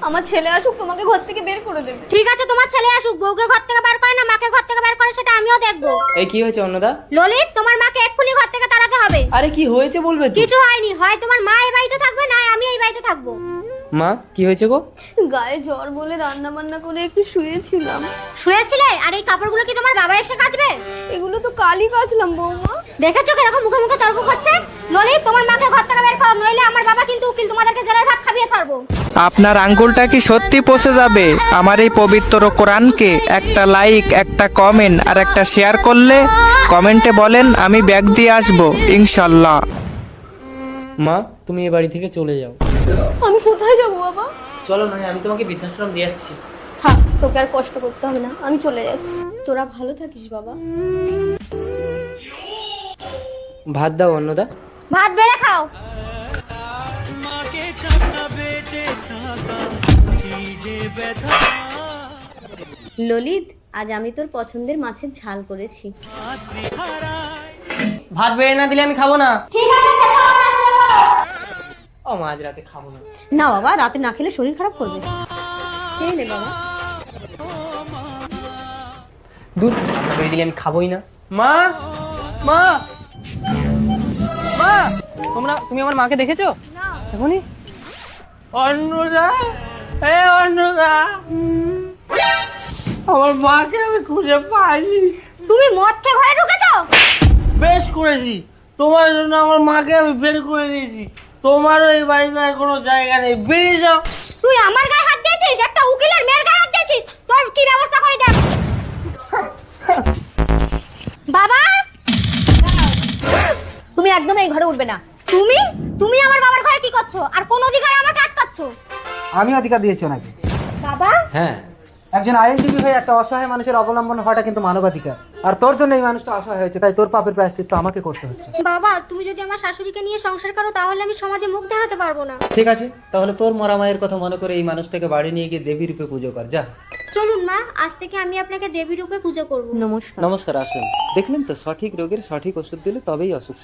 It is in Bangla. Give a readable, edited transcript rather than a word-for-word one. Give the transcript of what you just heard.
আমার ছেলে আসুক, তোমাকে ঘর থেকে বের করে দেবে। ঠিক আছে, তোমার ছেলে আসুক, বউকে ঘর থেকে বের করে না মাকে ঘর থেকে বের করে সেটা আমিও দেখবো। এই কি হয়েছে অন্নদা? ললিত, তোমার মাকে এক্ষুনি ঘর থেকে তাড়াতে হবে। আরে কি হয়েছে বলবে তো? কিছু হয়নি, হয় তোমার মা এই বাড়িতে থাকবে না আমি এই বাড়িতে থাকবো। মা কি হয়েছে গো? গায়ে জ্বর বলে রান্না বান্না করে একটু শুয়েছিলাম। শুয়েছিলে? আর এই কাপড়গুলো কি তোমার বাবা এসে কাচবে? এগুলো তো কালই কাচলাম বৌমা। দেখেছো কিরকম মুখে মুখে তর্ক করছে? ললিত, তোমার মাকে ঘর থেকে বের করো, নইলে আমার বাবা কিন্তু উকিল, তোমাদেরকে জেলের ভাত খাইয়ে ছাড়বো। আপনার আঙ্গুলটা কি সত্যি পচে যাবে? আমার এই পবিত্র কোরআনকে একটা লাইক, একটা কমেন্ট আর একটা শেয়ার করলে কমেন্টে বলেন আমি ব্যাগ দিয়ে আসবো ইনশাল্লাহ। মা তুমি এ বাড়ি থেকে চলে যাও। আমি কোথায় যাবো বাবা? চলো না, আমি তোমাকে বৃদ্ধাশ্রম দিয়ে আসছি। থাক, তোকে আর কষ্ট করতে হবে না, আমি চলে যাচ্ছি। তোরা ভালো থাকিস বাবা। ভাত দাও অন্নদা। ভাত বেড়ে খাও। ললিত, আজ আমি তোর পছন্দের মাছের ঝাল করেছি। ভাত বেড়ে না দিলে আমি খাবো না। ঠিক আছে, খেতে হবে, আসলে খাও। ও মা, আজ রাতে খাবো না। না বাবা, রাতে না খেলে শরীর খারাপ করবে। খেয়ে নে বাবা। দূর, ভাত বেড়ে দিলে আমি খাবোই না। মা, মা, মা, তুমি আমার মাকে দেখেছো এখনই? অন্নদা, এ অন্নদা, আমার মাকে আমি খুঁজে পাইনি। তুমি মদ খেয়ে ঘরে ঢুকেছো? বেশ করেছি, তোমার জন্য আমার মাকে আমি বের করে দিয়েছি। তোমারও এই বাড়িতে আর কোনো জায়গা নেই, বেরিয়ে যাও। তুই আমার গায়ে হাত দিয়েছিস, একটা উকিলের মেয়ের গায়ে হাত দিয়েছিস, তোর কি ব্যবস্থা করে দেখ। বাবা, তুমি একদম এই ঘরে উঠবে না। তুমি তুমি আমার বাবার ঘরে কি করছো, আর কোন অধিকারে আমাকে আটকাচ্ছ? আমি অধিকার দিয়েছি ওনাকে। বাবা, হ্যাঁ, একজন আইনজীবী হয়ে একটা অসহায় মানুষের অবলম্বন হওয়াটা কিন্তু মানবাধিকার। আর তোর জন্য এই মানুষটা অসহায় হয়েছে, তাই তোর পাপের প্রায়শ্চিত্ত আমাকে করতে হচ্ছে। বাবা, তুমি যদি আমার শাশুড়িকে নিয়ে সংসার করো তাহলে আমি সমাজে মুখ দেখাতে পারবো না। ঠিক আছে, তাহলে তোর মরা মায়ের কথা মনে করে এই মানুষটাকে বাড়ি নিয়ে গিয়ে দেবী রূপে পুজো কর, যা। চলুন মা, আজ থেকে আমি আপনাকে দেবী রূপে পুজো করব। নমস্কার। নমস্কার, আসুন। দেখলেন তো, সঠিক রোগের সঠিক ওষুধ দিলে তবেই অসুখ সারে।